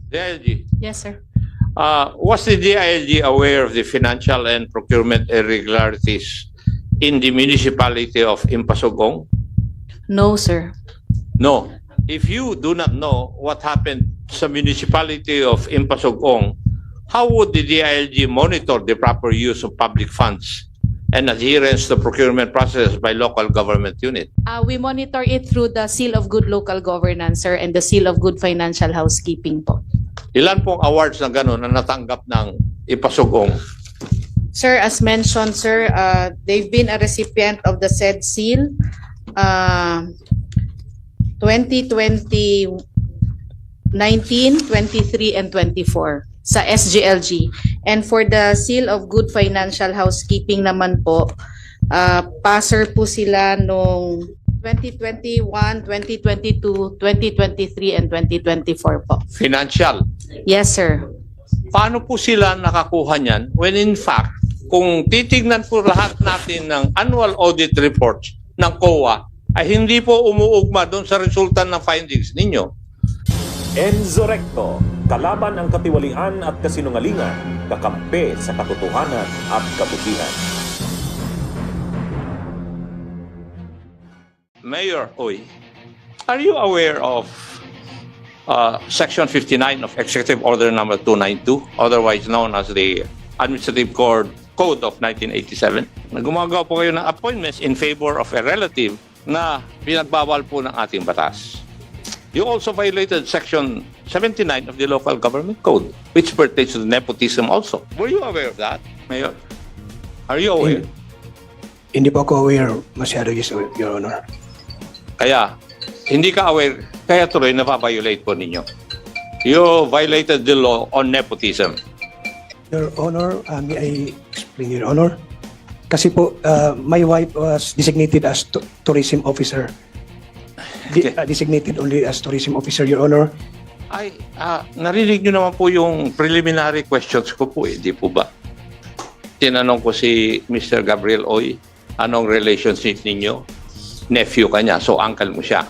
DILG, Yes, sir. was the DILG aware of the financial and procurement irregularities in the municipality of Impasugong? No, sir. No. If you do not know what happened sa municipality of Impasugong, how would the DILG monitor the proper use of public funds and adherence to procurement process by local government unit? We monitor it through the Seal of Good Local Governance, sir, and the Seal of Good Financial Housekeeping po. Ilan pong awards na gano'n na natanggap ng Impasugong? Sir, as mentioned, sir, they've been a recipient of the said seal 2020, 19, 23, and 24 sa SGLG. And for the Seal of Good Financial Housekeeping naman po, passer po sila nung 2021, 2022, 2023, and 2024 po. Financial. Yes, sir. Paano po sila nakakuha niyan when in fact, kung titignan po lahat natin ng annual audit reports ng COA, ay hindi po umuugma doon sa resulta ng findings ninyo? Enzo-recto, kalaban ang katiwalian at kasinungalingan, kakampi sa katotohanan at kabutihan. Mayor Oy, are you aware of Section 59 of Executive Order Number 292, otherwise known as the Administrative Code of 1987? Na gumagawa po kayo ng appointments in favor of a relative na pinagbawal po ng ating batas. You also violated Section 79 of the Local Government Code, which pertains to nepotism also. Were you aware of that, Mayor? Are you aware? Hindi po ako aware masyado, yes, Your Honor. Kaya, hindi ka aware, kaya tuloy napaviolate po ninyo. You violated the law on nepotism. Your Honor, may I explain, Your Honor? Kasi po, my wife was designated as tourism officer. Designated only as tourism officer, Your Honor. Ay, narinig nyo naman po yung preliminary questions ko po, di po ba? Tinanong ko si Mr. Gabriel Oy, anong relationship ninyo? Nephew ka niya, so uncle mo siya.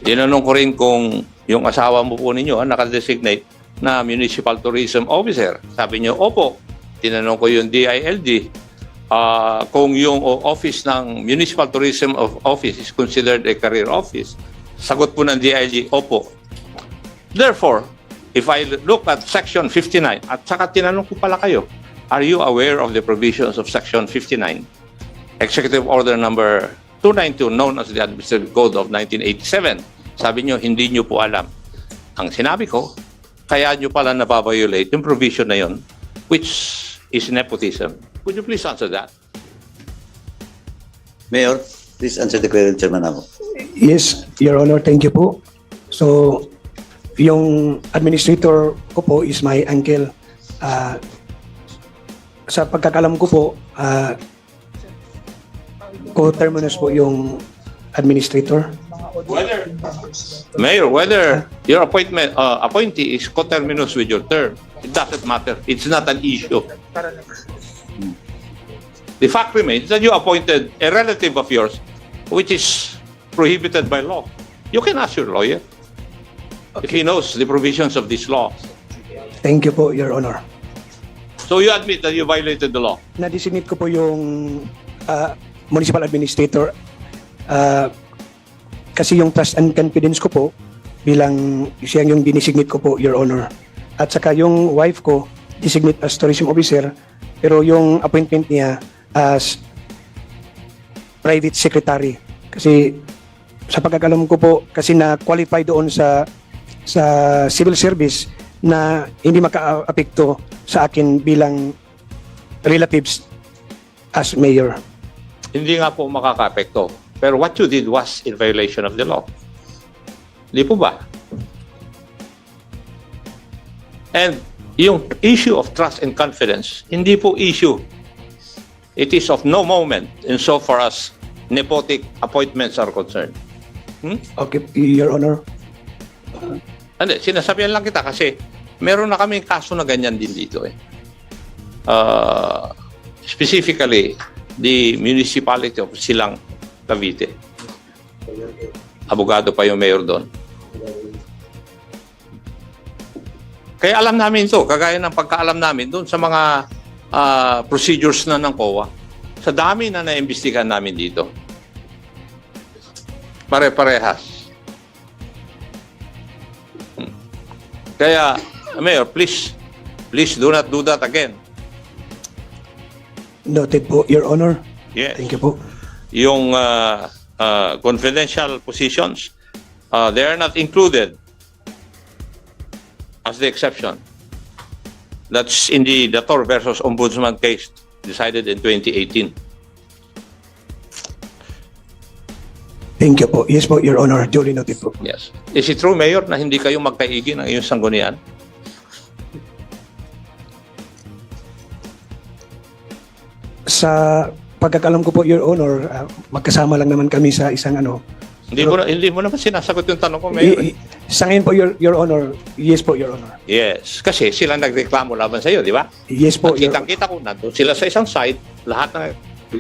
Tinanong ko rin kung yung asawa mo po ninyo nakadesignate na municipal tourism officer. Sabi niyo, opo. Tinanong ko yung DILG, kung yung office ng municipal tourism office is considered a career office. Sagot po ng DILG, opo. Therefore, if I look at Section 59, at saka tinanong ko pala kayo, are you aware of the provisions of Section 59, Executive Order Number 292, known as the Administrative Code of 1987? Sabi nyo, hindi nyo po alam. Ang sinabi ko, kaya nyo pala nababiolate yung provision na yon, which is nepotism. Would you please answer that? Mayor, please answer the question, Chairman Acop. Yes, Your Honor, thank you po. So, yung administrator ko po is my uncle. Sa pagkakalam ko po, co-terminus po yung administrator. Mayor, whether your appointee is coterminous with your term, it doesn't matter. It's not an issue. The fact remains that you appointed a relative of yours, which is prohibited by law. You can ask your lawyer if he knows the provisions of this law. Thank you po, Your Honor. So you admit that you violated the law? Na-designate ko po yung municipal administrator kasi yung trust and confidence ko po bilang siya yung dinesignate ko po, Your Honor. At saka yung wife ko designate as tourism officer, pero yung appointment niya as private secretary. Kasi sa pagkakalam ko po, kasi na-qualify doon sa civil service na hindi maka-apekto sa akin bilang relatives as mayor. Hindi nga po makaka-apekto. Pero what you did was in violation of the law. Di po ba? And yung issue of trust and confidence, hindi po issue. It is of no moment insofar as nepotic appointments are concerned. Okay, Your Honor. Hindi, sinasabihan lang kita kasi meron na kaming kaso na ganyan din dito eh. Specifically, the municipality of Silang, Cavite. Abogado pa yung mayor doon. Kaya alam namin ito, kagaya ng pagkaalam namin doon sa mga procedures na ng COA. Sa dami na naimbestigahan namin dito. Pare-parehas. Kaya, Mayor, please do not do that again. Noted po, Your Honor. Yes. Thank you po. Yung confidential positions, they are not included as the exception. That's in the Dator versus Ombudsman case decided in 2018. Thank you po. Yes po, Your Honor. Duly noted po. Yes. Is it true, Mayor, na hindi kayo magkaigi ng iyong sanggunian? Sa pagkakalam ko po, Your Honor, magkasama lang naman kami sa isang ano. Hindi mo naman sinasagot yung tanong ko, Mayor. Sa ngayon po, Your Honor, yes po, Your Honor. Yes. Kasi sila nagreklamo laban sa iyo, di ba? Yes po, At Your kitang-kita ko, nandun sila sa isang side, lahat na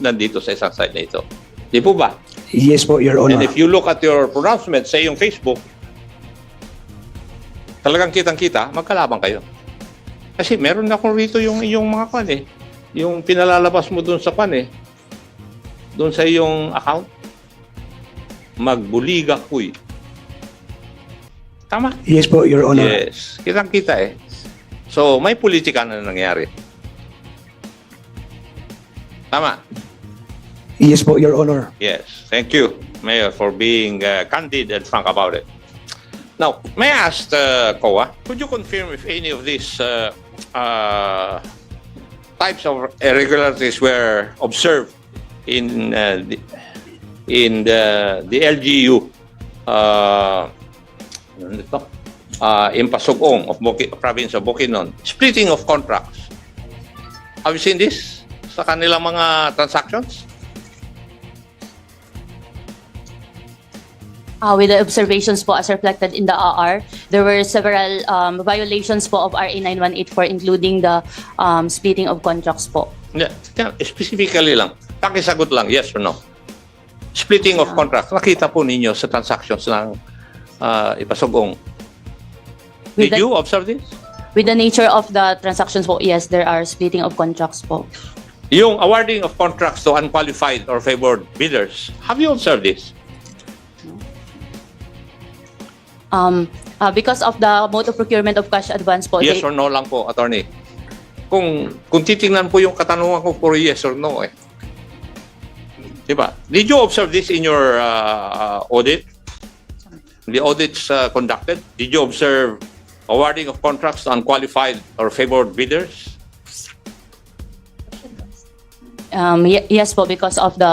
nandito sa isang side na ito. Di po ba? Yes po, Your Honor. And if you look at your pronouncement sa iyong Facebook, talagang kitang-kita, magkalaban kayo. Kasi meron na akong rito yung iyong mga kwan eh. Yung pinalalabas mo dun sa kwan eh. Dun sa iyong account. Magbuliga kuy. Tama? Yes po, Your Honor. Yes. Kitang-kita eh. So, may politika na nangyari. Tama? Yes po, Your Honor. Yes. Thank you, Mayor, for being candid and frank about it. Now, may I ask COA, could you confirm if any of these types of irregularities were observed in the LGU in Pasugong of province of Bukidnon, splitting of contracts? Have you seen this sa kanilang mga transactions? With the observations po as reflected in the AR, there were several violations po of RA 9184 including the splitting of contracts po. Yeah, specifically lang. Pakisagot lang, yes or no. Splitting of contracts, nakita po ninyo sa transactions ng Ipasugong. With Did the- you observe this? With the nature of the transactions po, yes, there are splitting of contracts po. Yung awarding of contracts to unqualified or favored bidders, have you observed this? Because of the mode of procurement of cash advance po, Yes or no lang po, attorney. Kung titingnan po yung katanungan ko for yes or no eh. Diba? Did you observe this in your audit? The audits conducted? Did you observe awarding of contracts to unqualified or favored bidders? yes po, because of the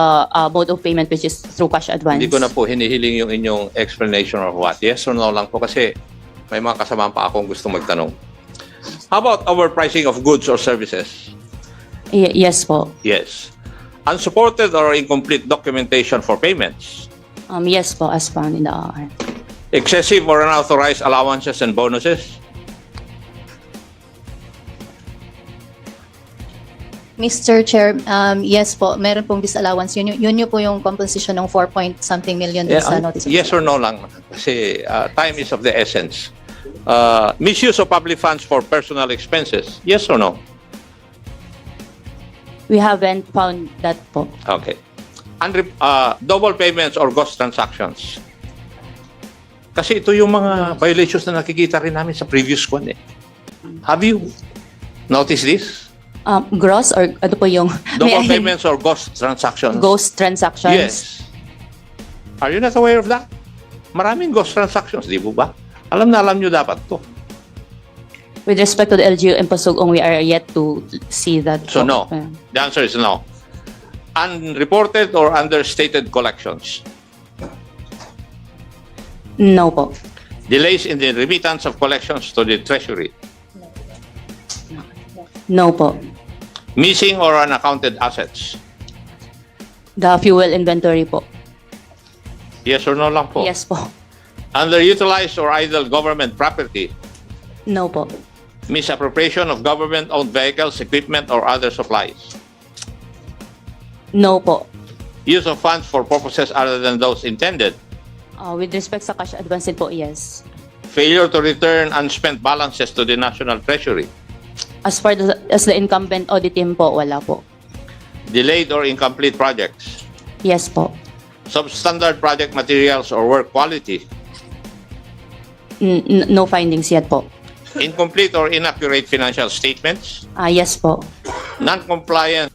mode of payment which is through cash advance. Hindi ko na po hinihiling yung inyong explanation or what. Yes or no lang po kasi may mga kasama pa akong gusto magtanong. How about overpricing of goods or services? Yes po. Yes. Unsupported or incomplete documentation for payments? Yes po, as found in the AR. Excessive or unauthorized allowances and bonuses? Mr. Chair, yes po, meron pong disallowance. Yun po yung composition ng 4 point something million dun sa notice. of Yes or no lang kasi time is of the essence. Misuse of public funds for personal expenses? Yes or no? We haven't found that po. Okay. Double payments or ghost transactions? Kasi ito yung mga violations na nakikita rin namin sa previous one eh. Have you noticed this? Gross or ano po yung Double payments or ghost transactions? ghost transactions? Yes. Are you not aware of that? Maraming ghost transactions, di po ba? Alam na alam nyo dapat to. With respect to the LGU and Pasugong, we are yet to see that. So po. no. The answer is no. Unreported or understated collections? No po. Delays in the remittance of collections to the treasury? No po. Missing or unaccounted assets? The fuel inventory po. Yes or no lang po? Yes po. Underutilized or idle government property? No po. Misappropriation of government-owned vehicles, equipment, or other supplies? No po. Use of funds for purposes other than those intended? With respect sa cash advance din po, yes. Failure to return unspent balances to the National Treasury. As far as the incumbent audit team po, wala po. Delayed or incomplete projects. Yes po. Substandard project materials or work quality. No findings yet po. Incomplete or inaccurate financial statements. Yes po. Non-compliance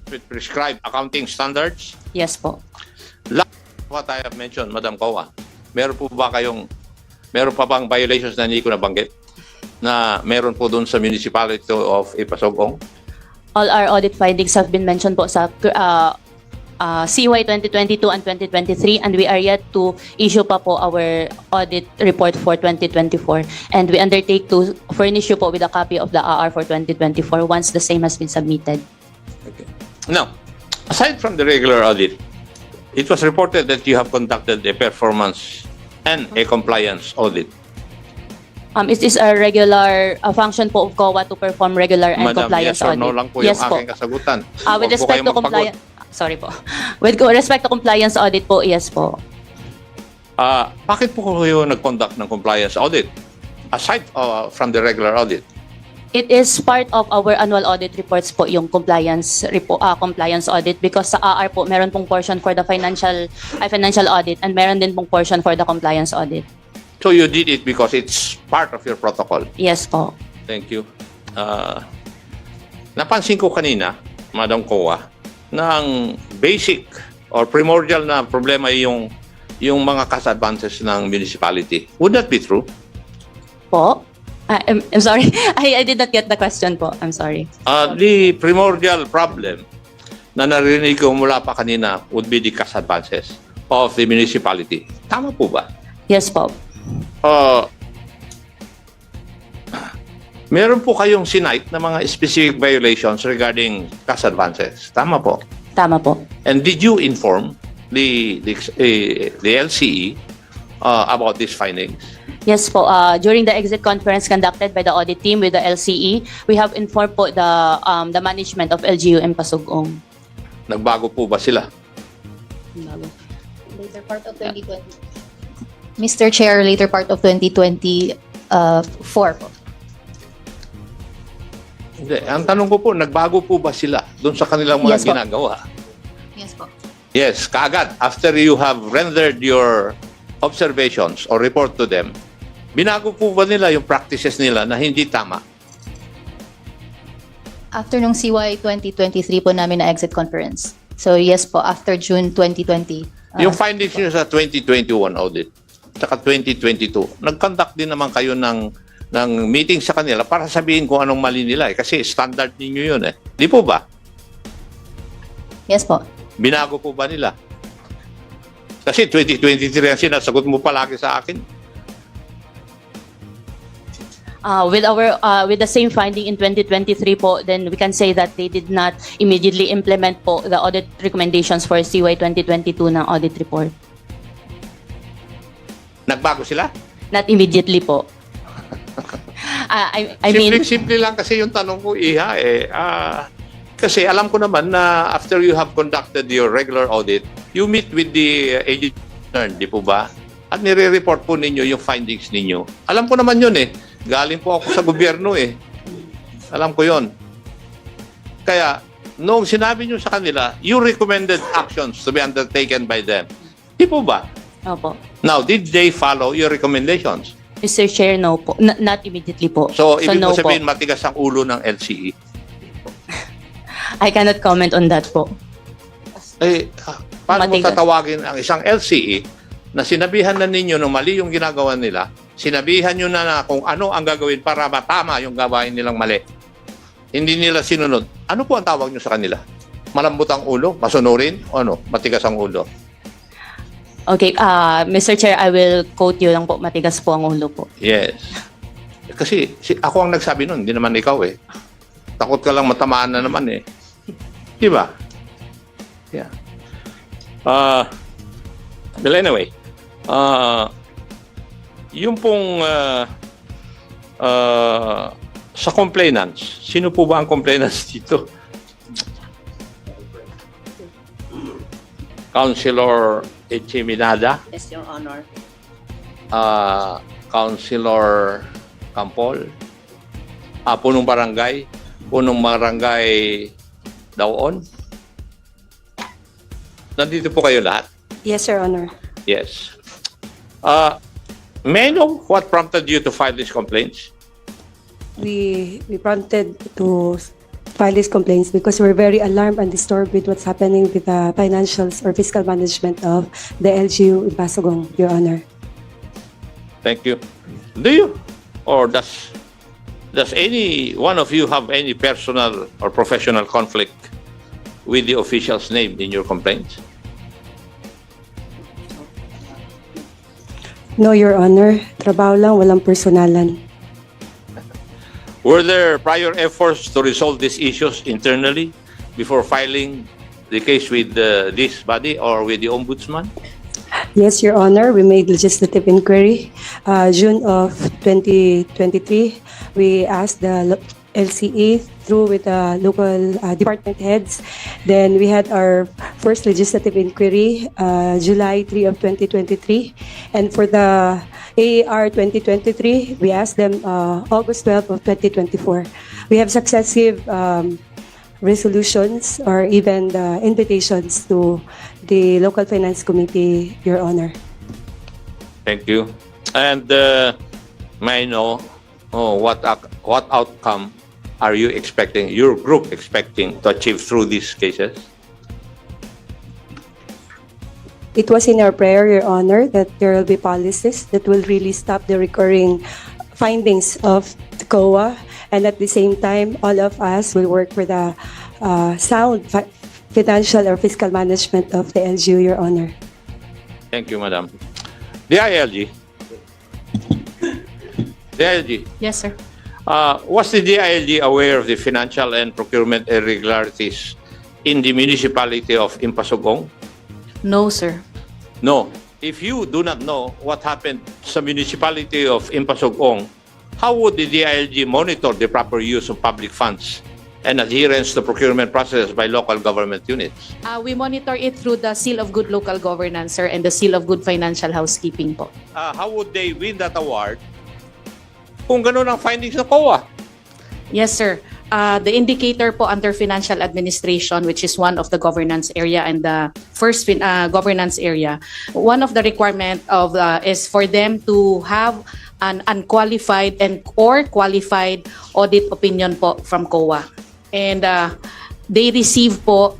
with prescribed accounting standards. Yes po. What I have mentioned, Madam Kowa, meron pa bang violations na hindi ko nabanggit na meron po doon sa municipality of Ipasogong? All our audit findings have been mentioned po sa CY 2022 and 2023, and we are yet to issue pa po our audit report for 2024, and we undertake to furnish you po with a copy of the AR for 2024 once the same has been submitted. Okay. Now, aside from the regular audit, it was reported that you have conducted a performance and a compliance audit. It is a regular function po of COA to perform regular and Madam, compliance yes or audit. no lang po Yes yung po. aking kasagutan. With Huwag po respect kayong to magpagod. compliance, sorry po. With respect to compliance audit po, yes po. Bakit po kayo nag-conduct ng compliance audit? Aside from the regular audit. It is part of our annual audit reports po yung compliance audit, because sa AR po meron pong portion for the financial audit and meron din pong portion for the compliance audit. So you did it because it's part of your protocol. Yes po. Thank you. Napansin ko kanina, Madam Kowa, na ang basic or primordial na problema yung mga cash advances ng municipality. Would that be true? Po? I'm sorry. I did not get the question po. I'm sorry. The primordial problem na narinig ko mula pa kanina would be the cash advances of the municipality. Tama po ba? Yes po. Meron po kayong sinite na mga specific violations regarding cash advances. Tama po. Tama po. And did you inform the LCE about these findings? Yes po. During the exit conference conducted by the audit team with the LCE, we have informed po the management of LGUM Pasugong. Nagbago po ba sila? Later part of 2020. Mr. Chair, later part of 2024 po. Hindi. Ang tanong ko po, nagbago po ba sila doon sa kanilang mga Yes po. ginagawa? Yes po. Yes, kaagad. After you have rendered your observations or report to them, binago po ba nila yung practices nila na hindi tama? After nung CY 2023 po namin na exit conference. So yes po, after June 2020. Yung findings nyo sa 2021 audit, saka 2022, nag-conduct din naman kayo ng meeting sa kanila para sabihin kung anong mali nila eh. Kasi standard ninyo yun eh. Di po ba? Yes po. Binago po ba nila? Kasi 2023 ang sinasagot mo palagi sa akin. With the same finding in 2023 po, then we can say that they did not immediately implement po the audit recommendations for CY 2022 ng audit report. Nagbago sila? Not immediately po. I mean, Simple lang kasi yung tanong ko, Iha eh. Kasi alam ko naman na after you have conducted your regular audit, you meet with the agency, di po ba? At nire-report po ninyo yung findings ninyo. Alam ko naman yun eh. Galing po ako sa gobyerno eh. Alam ko yon. Kaya, noong sinabi nyo sa kanila, you recommended actions to be undertaken by them. Di po ba? opo. Now, did they follow your recommendations? Mr. Chair, no po. Not immediately po. So, ibig no mo sabihin, po. matigas ang ulo ng LCE. I cannot comment on that po. Eh, paano mo Matigas. tatawagin ang isang LCE na sinabihan na ninyo na mali yung ginagawa nila, sinabihan nyo na kung ano ang gagawin para matama yung gawain nilang mali. Hindi nila sinunod. Ano po ang tawag nyo sa kanila? Malambot ang ulo? Masunurin? O ano? Matigas ang ulo? Okay, Mr. Chair, I will quote you lang po. Matigas po ang ulo po. Yes. Kasi ako ang nagsabi nun, hindi naman ikaw eh. Takot ka lang matamaan na naman eh. Di ba? Yeah. Well, anyway, yung pong sa complainants, sino po ba ang complainants dito? Councilor Echiminada, Yes, Your Honor. Councilor Campol, punong barangay Daon. Nandito po kayo lahat? Yes, Your Honor. Yes. May I know what prompted you to file these complaints? We prompted to file these complaints because we're very alarmed and disturbed with what's happening with the financials or fiscal management of the LGU in Pasugong, Your Honor. Thank you. Do you or does any one of you have any personal or professional conflict with the officials named in your complaints? No, Your Honor. Trabaho lang, walang personalan. Were there prior efforts to resolve these issues internally before filing the case with this body or with the Ombudsman? Yes, Your Honor. We made legislative inquiry. June of 2023, we asked the LCE through with the local department heads. Then we had our first legislative inquiry, July 3 of 2023. And for the AAR 2023, we asked them August 12 of 2024. We have successive resolutions or even the invitations to the local finance committee, Your Honor. Thank you. And may I know what outcome are you expecting, your group expecting to achieve through these cases? It was in our prayer, Your Honor, that there will be policies that will really stop the recurring findings of the COA, and at the same time, all of us will work for the sound financial or fiscal management of the LGU, Your Honor. Thank you, Madam. The ILG. The ILG. Yes, sir. Was the DILG aware of the financial and procurement irregularities in the municipality of Impasugong? No, sir. No. If you do not know what happened sa municipality of Impasugong, how would the DILG monitor the proper use of public funds and adherence to procurement processes by local government units? We monitor it through the Seal of Good Local Governance, sir, and the Seal of Good Financial Housekeeping po. How would they win that award kung ganun ang findings ng COA? Yes, sir. The indicator po under financial administration, which is one of the governance area and the first governance area, one of the requirement of is for them to have an unqualified or qualified audit opinion po from COA. And they receive po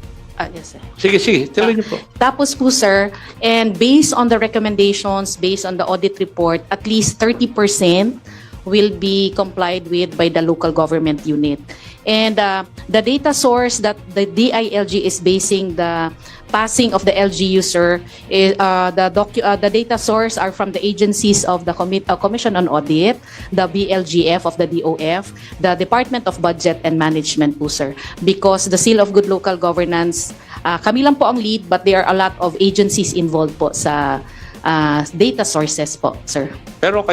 yes, sir. Sige, tuloy niyo po. Tapos po, sir, and based on the recommendations, based on the audit report, at least 30% will be complied with by the local government unit. And the data source that the DILG is basing the passing of the LGU, sir, is, the data source are from the agencies of the Commission on Audit, the BLGF of the DOF, the Department of Budget and Management po, sir. Because the Seal of Good Local Governance, kami lang po ang lead, but there are a lot of agencies involved po sa data sources po, sir. Pero